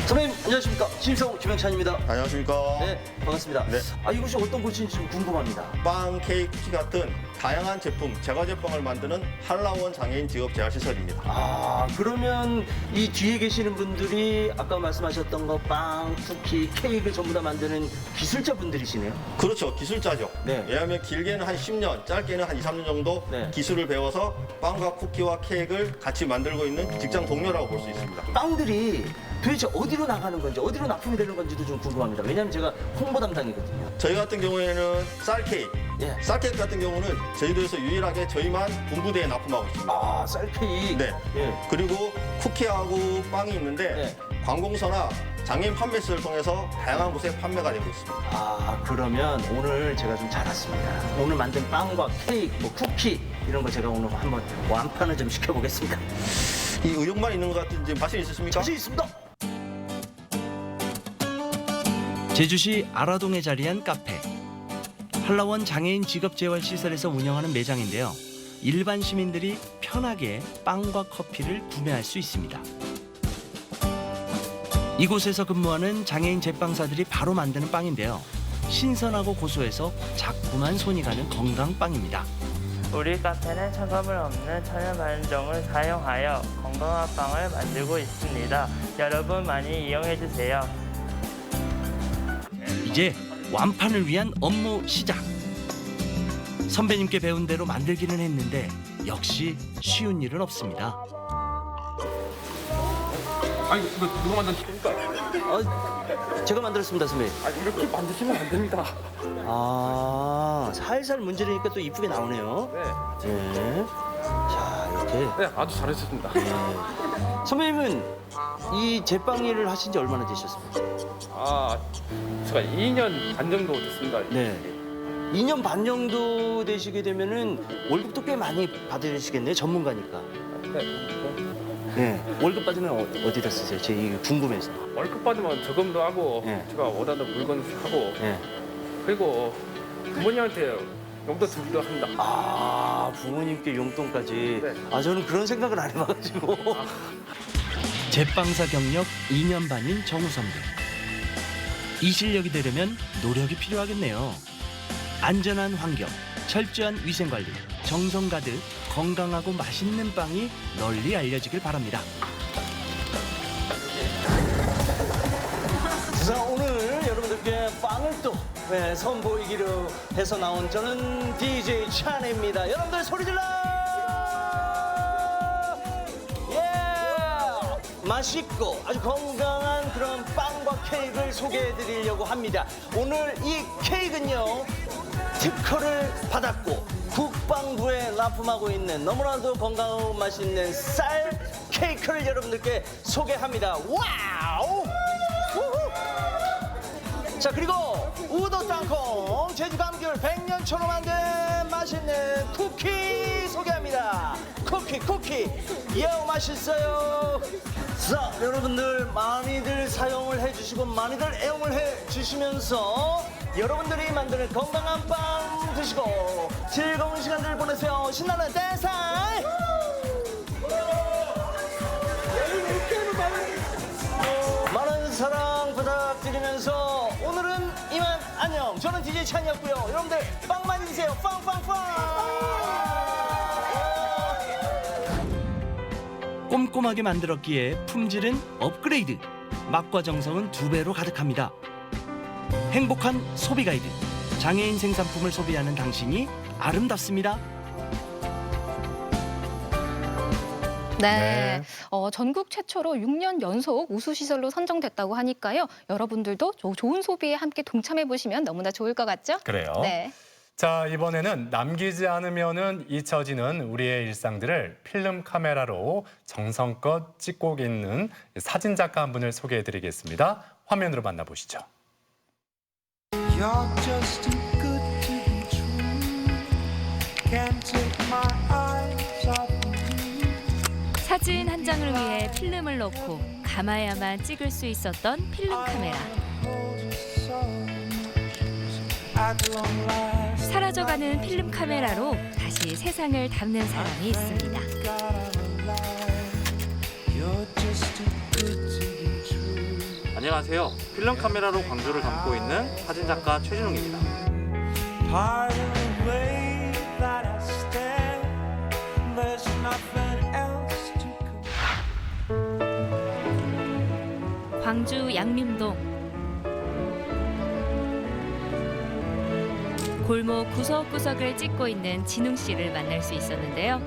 선배님 안녕하십니까. 신입사원 김영찬입니다. 안녕하십니까. 네, 반갑습니다. 네. 이곳이 어떤 곳인지 좀 궁금합니다. 빵, 케이크, 쿠키 같은 다양한 제품, 제과제빵을 만드는 한라원 장애인 직업재활시설입니다. 아, 그러면 이 뒤에 계시는 분들이 아까 말씀하셨던 거 빵, 쿠키, 케이크 전부 다 만드는 기술자 분들이시네요. 그렇죠. 기술자죠. 네. 왜냐하면 길게는 한 10년, 짧게는 한 2, 3년 정도 기술을 배워서 빵과 쿠키와 케이크를 같이 만들고 있는 직장 동료라고 볼 수 있습니다. 빵들이 도대체 어디로 나가는 건지 어디로 납품이 되는 건지도 좀 궁금합니다. 왜냐하면 제가 홍보 담당이거든요. 저희 같은 경우에는 쌀 케이크. 쌀 케이크 같은 경우는 저희도에서 유일하게 저희만 분부대에 납품하고 있습니다. 아, 쌀 케이크. 네. 그리고 쿠키하고 빵이 있는데 관공서나 장애인 판매시를 통해서 다양한 곳에 판매가 되고 있습니다. 아, 그러면 오늘 제가 좀 잘 왔습니다. 오늘 만든 빵과 케이크, 뭐 쿠키 이런 거 제가 오늘 한번 완판을 좀 시켜보겠습니다. 이 의욕만 있는 것 같은지 자신 있으십니까? 자신 있습니다. 제주시 아라동에 자리한 카페. 한라원 장애인 직업재활시설에서 운영하는 매장인데요. 일반 시민들이 편하게 빵과 커피를 구매할 수 있습니다. 이곳에서 근무하는 장애인 제빵사들이 바로 만드는 빵인데요. 신선하고 고소해서 자꾸만 손이 가는 건강빵입니다. 우리 카페는 차가물 없는 천연 발효종을 사용하여 건강한 빵을 만들고 있습니다. 여러분 많이 이용해 주세요. 이제 완판을 위한 업무 시작. 선배님께 배운 대로 만들기는 했는데 역시 쉬운 일은 없습니다. 아니 이거 누가 만든 겁니까? 제가 만들었습니다, 선배님. 아니 이렇게 만드시면 안 됩니다. 아, 살살 문지르니까 또 이쁘게 나오네요. 네. 자, 이렇게. 네, 아주 잘하셨습니다. 선배님은 이 제빵 일을 하신 지 얼마나 되셨습니까? 아, 제가 2년 반 정도 됐습니다. 네. 2년 반 정도 되시게 되면은 월급도 꽤 많이 받으시겠네요, 전문가니까. 네. 월급 받으면 어디다 쓰세요? 제 이게 궁금해서. 월급 받으면 저금도 하고 제가 원하는 물건 사고 그리고 부모님한테 용돈 드리기도 합니다. 아, 부모님께 용돈까지. 아, 저는 그런 생각을 안 해봐가지고. 제빵사 경력 2년 반인 정우 선배. 이 실력이 되려면 노력이 필요하겠네요. 안전한 환경, 철저한 위생관리, 정성 가득 건강하고 맛있는 빵이 널리 알려지길 바랍니다. 자, 오늘 여러분들께 빵을 또 선보이기로 해서 나온 저는 DJ 찬입니다. 여러분들 소리 질러! 예! 맛있고 아주 건강한 그런 빵과 케이크를 소개해드리려고 합니다. 오늘 이 케이크는요, 특허를 받았고 국방부에 납품하고 있는 너무나도 건강하고 맛있는 쌀 케이크를 여러분들께 소개합니다. 와우! 우후! 자, 그리고 우도 땅콩 제주 감귤 100년초로 만든 맛있는 쿠키 소개합니다. 쿠키 요 맛있어요. 자, 여러분들 많이들 사용을 해주시고 많이들 애용을 해주시면서 여러분들이 만드는 건강한 빵 드시고 즐거운 시간들 보내세요. 신나는 댄스 타임! 많은 사랑 부탁드리면서 오늘은 이만 안녕. 저는 DJ 찬이었고요. 여러분들 빵 많이 드세요. 꼼꼼하게 만들었기에 품질은 업그레이드, 맛과 정성은 2배로 가득합니다. 행복한 소비 가이드, 장애인 생산품을 소비하는 당신이 아름답습니다. 네. 전국 최초로 6년 연속 우수시설로 선정됐다고 하니까요. 여러분들도 좋은 소비에 함께 동참해 보시면 너무나 좋을 것 같죠? 그래요. 네. 자, 이번에는 남기지 않으면은 잊혀지는 우리의 일상들을 필름 카메라로 정성껏 찍고 있는 사진 작가 한 분을 소개해 드리겠습니다. 화면으로 만나보시죠. You're just too good to be true. Can't take my eyes off of you. 사진 한 장을 위해 필름을 넣고 감아야만 찍을 수 있었던 필름 카메라. 사라져가는 필름 카메라로 다시 세상을 담는 사람이 있습니다. 안녕하세요. 필름 카메라로 광주를 담고 있는 사진작가 최진웅입니다. 광주 양림동 골목 구석구석을 찍고 있는 진웅 씨를 만날 수 있었는데요.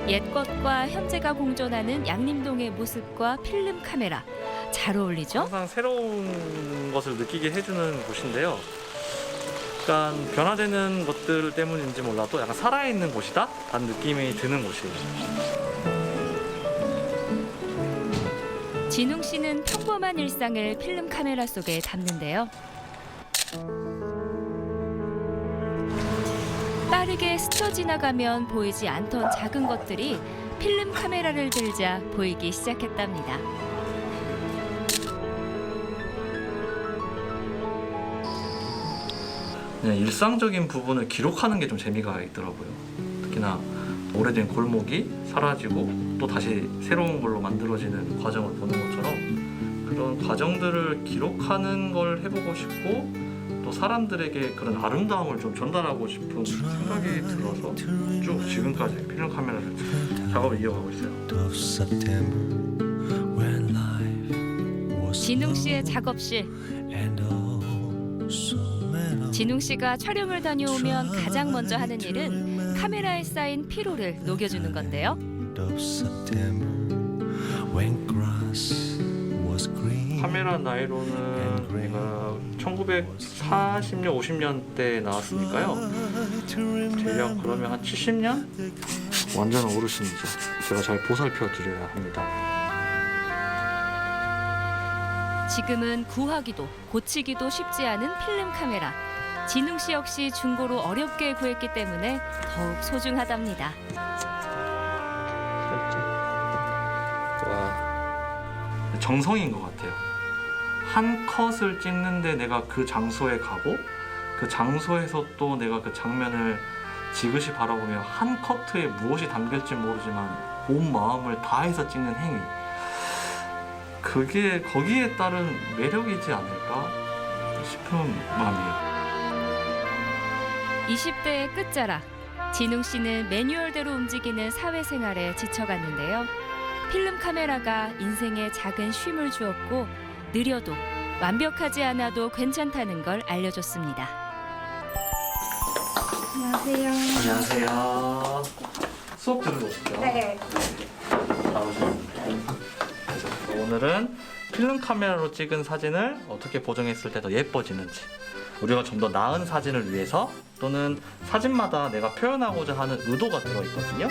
옛것과 현재가 공존하는 양림동의 모습과 필름 카메라 잘 어울리죠? 항상 새로운 것을 느끼게 해주는 곳인데요. 약간 변화되는 것들 때문인지 몰라도 약간 살아있는 곳이다? 라는 느낌이 드는 곳이에요. 진웅 씨는 평범한 일상을 필름 카메라 속에 담는데요. 빠르게 스쳐 지나가면 보이지 않던 작은 것들이 필름 카메라를 들자 보이기 시작했답니다. 그냥 일상적인 부분을 기록하는 게 좀 재미가 있더라고요. 특히나 오래된 골목이 사라지고 또 다시 새로운 걸로 만들어지는 과정을 보는 것처럼 그런 과정들을 기록하는 걸 해보고 싶고 또 사람들에게 그런 아름다움을 좀 전달하고 싶은 생각이 들어서 쭉 지금까지 필름 카메라를 작업을 이어가고 있어요. 진웅 씨의 작업실. 진웅 씨가 촬영을 다녀오면 가장 먼저 하는 일은 카메라에 쌓인 피로를 녹여주는 건데요. 카메라 나이로는 내가 1940년, 50년대 나왔으니까요. 대략 그러면 한 70년? 완전 어르신이죠. 제가 잘 보살펴 드려야 합니다. 지금은 구하기도 고치기도 쉽지 않은 필름 카메라. 진웅 씨 역시 중고로 어렵게 구했기 때문에 더욱 소중하답니다. 정성인 것 같아요. 한 컷을 찍는데 내가 그 장소에 가고 그 장소에서 또 내가 그 장면을 지그시 바라보며 한 커트에 무엇이 담길지 모르지만 온 마음을 다해서 찍는 행위. 그게 거기에 따른 매력이지 않을까 싶은 마음이에요. 20대의 끝자락. 진웅 씨는 매뉴얼대로 움직이는 사회생활에 지쳐갔는데요. 필름 카메라가 인생에 작은 쉼을 주었고 느려도 완벽하지 않아도 괜찮다는 걸 알려줬습니다. 안녕하세요. 안녕하세요. 수업 들으러 오셨죠? 네. 오늘은 필름 카메라로 찍은 사진을 어떻게 보정했을 때 더 예뻐지는지 우리가 좀 더 나은 사진을 위해서 또는 사진마다 내가 표현하고자 하는 의도가 들어있거든요.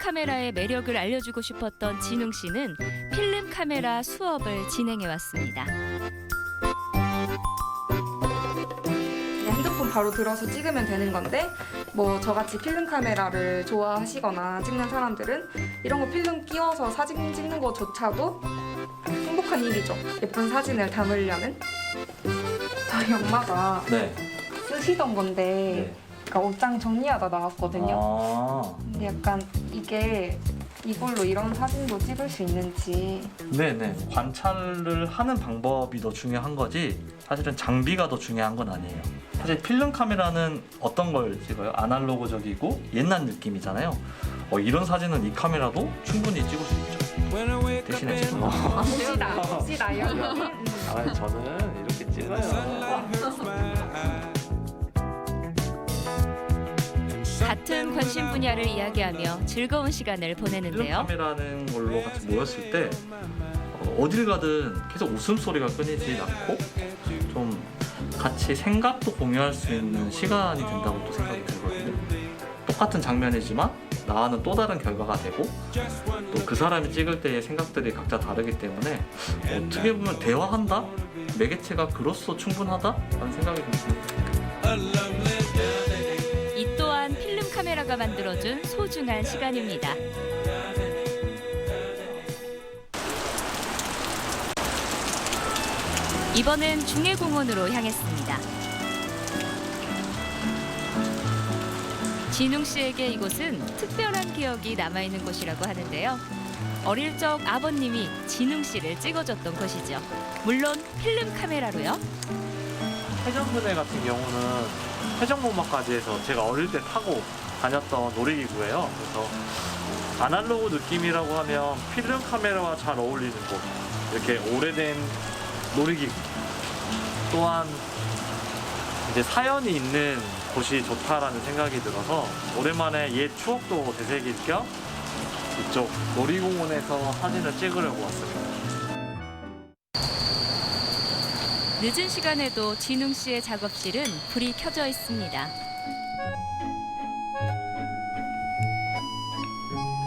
카메라의 매력을 알려주고 싶었던 진웅 씨는 필름 카메라 수업을 진행해 왔습니다. 핸드폰 바로 들어서 찍으면 되는 건데 뭐 저같이 필름 카메라를 좋아하시거나 찍는 사람들은 이런 거 필름 끼워서 사진 찍는 것조차도 행복한 일이죠. 예쁜 사진을 담으려면. 저희 엄마가 쓰시던 건데 그러니까 옷장 정리하다 나왔거든요. 근데 약간 이게 이걸로 이런 사진도 찍을 수 있는지. 네네. 관찰을 하는 방법이 더 중요한 거지 사실은 장비가 더 중요한 건 아니에요. 사실 필름 카메라는 어떤 걸 찍어요? 아날로그적이고 옛날 느낌이잖아요. 이런 사진은 이 카메라도 충분히 찍을 수 있죠. 대신에 지금 봅시다 이런 거. 저는 이렇게 찍어요. 같은 관심 분야를 이야기하며 즐거운 시간을 보내는데요. 필름 카메라는 걸로 같이 모였을 때 어딜 가든 계속 웃음소리가 끊이지 않고 좀 같이 생각도 공유할 수 있는 시간이 된다고 또 생각이 들거든요. 똑같은 장면이지만 나와는 또 다른 결과가 되고 또 그 사람이 찍을 때의 생각들이 각자 다르기 때문에 어떻게 보면 대화한다? 매개체가 그로써 충분하다라는 생각이 듭니다. 이 또한 필름 카메라가 만들어준 소중한 시간입니다. 이번엔 중해공원으로 향했습니다. 진웅 씨에게 이곳은 특별한 기억이 남아있는 곳이라고 하는데요. 어릴 적 아버님이 진웅 씨를 찍어줬던 곳이죠. 물론 필름 카메라로요. 회전분해 같은 경우는 회전목마까지해서 제가 어릴 때 타고 다녔던 놀이기구예요. 그래서 아날로그 느낌이라고 하면 필름 카메라와 잘 어울리는 곳. 이렇게 오래된 놀이기구. 또한 이제 사연이 있는 곳이 좋다라는 생각이 들어서 오랜만에 옛 추억도 되새길 겸 이쪽 놀이공원에서 사진을 찍으려고 왔습니다. 늦은 시간에도 진웅 씨의 작업실은 불이 켜져 있습니다.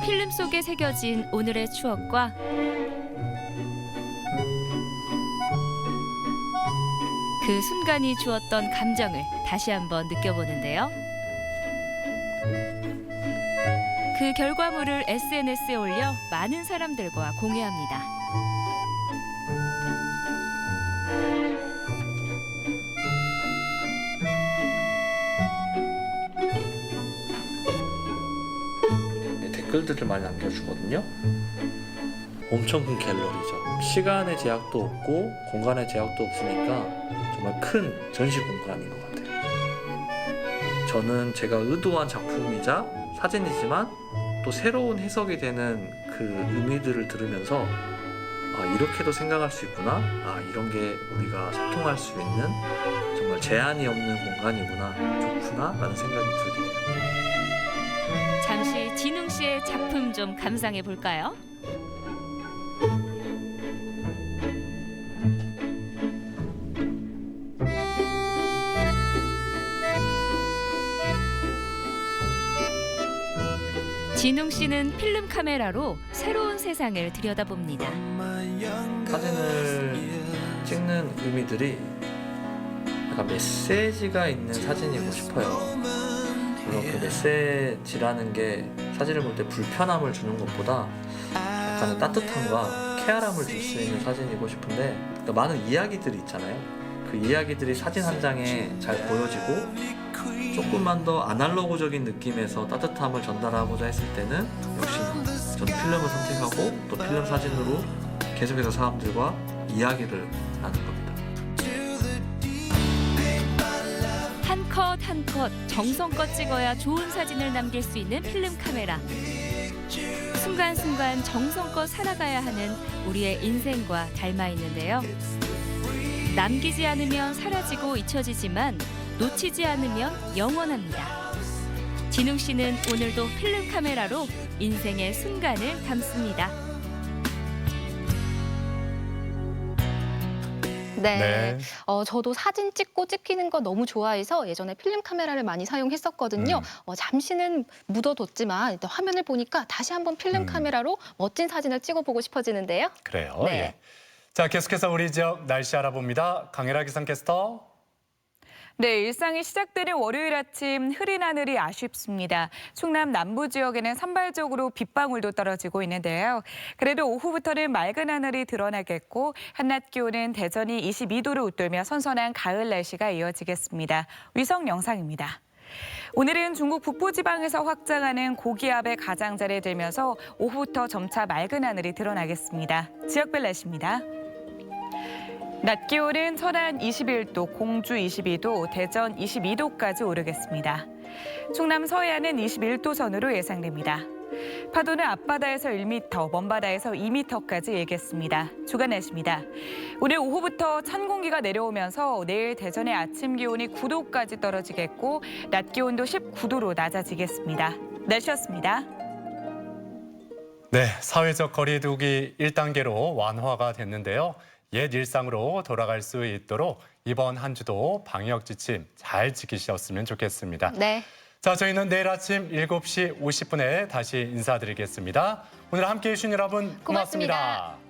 필름 속에 새겨진 오늘의 추억과 그 순간이 주었던 감정을 다시 한번 느껴보는데요. 그 결과물을 SNS에 올려 많은 사람들과 공유합니다. 댓글들을 많이 남겨주거든요. 엄청 큰 갤러리죠. 시간의 제약도 없고 공간의 제약도 없으니까 정말 큰 전시 공간인 것 같아요. 저는 제가 의도한 작품이자 사진이지만 또 새로운 해석이 되는 그 의미들을 들으면서 이렇게도 생각할 수 있구나, 이런 게 우리가 소통할 수 있는 정말 제한이 없는 공간이구나, 좋구나 라는 생각이 들게 돼요. 잠시 진웅 씨의 작품 좀 감상해 볼까요? 진웅 씨는 필름 카메라로 새로운 세상을 들여다봅니다. 사진을 찍는 의미들이 약간 메시지가 있는 사진이고 싶어요. 물론 그 메시지라는 게 사진을 볼 때 불편함을 주는 것보다 약간의 따뜻함과 쾌활함을 줄 수 있는 사진이고 싶은데, 그러니까 많은 이야기들이 있잖아요. 그 이야기들이 사진 한 장에 잘 보여지고 조금만 더 아날로그적인 느낌에서 따뜻함을 전달하고자 했을 때는 역시나 저는 필름을 선택하고 또 필름 사진으로 계속해서 사람들과 이야기를 나눈 겁니다. 한 컷 한 컷 정성껏 찍어야 좋은 사진을 남길 수 있는 필름 카메라. 순간순간 정성껏 살아가야 하는 우리의 인생과 닮아 있는데요. 남기지 않으면 사라지고 잊혀지지만 놓치지 않으면 영원합니다. 진웅 씨는 오늘도 필름 카메라로 인생의 순간을 담습니다. 네. 저도 사진 찍고 찍히는 거 너무 좋아해서 예전에 필름 카메라를 많이 사용했었거든요. 잠시는 묻어뒀지만 화면을 보니까 다시 한번 필름 카메라로 멋진 사진을 찍어보고 싶어지는데요. 그래요. 네. 예. 자, 계속해서 우리 지역 날씨 알아봅니다. 강혜라 기상캐스터. 네, 일상이 시작되는 월요일 아침 흐린 하늘이 아쉽습니다. 충남 남부 지역에는 산발적으로 빗방울도 떨어지고 있는데요. 그래도 오후부터는 맑은 하늘이 드러나겠고 한낮 기온은 대전이 22도를 웃돌며 선선한 가을 날씨가 이어지겠습니다. 위성 영상입니다. 오늘은 중국 북부지방에서 확장하는 고기압의 가장자리에 들면서 오후부터 점차 맑은 하늘이 드러나겠습니다. 지역별 날씨입니다. 낮 기온은 천안 21도, 공주 22도, 대전 22도까지 오르겠습니다. 충남 서해안은 21도 선으로 예상됩니다. 파도는 앞바다에서 1m, 먼바다에서 2m까지 일겠습니다. 주간 날씨입니다. 오늘 오후부터 찬 공기가 내려오면서 내일 대전의 아침 기온이 9도까지 떨어지겠고 낮 기온도 19도로 낮아지겠습니다. 날씨였습니다. 네, 사회적 거리두기 1단계로 완화가 됐는데요. 옛 일상으로 돌아갈 수 있도록 이번 한 주도 방역 지침 잘 지키셨으면 좋겠습니다. 네. 자, 저희는 내일 아침 7시 50분에 다시 인사드리겠습니다. 오늘 함께해 주신 여러분 고맙습니다.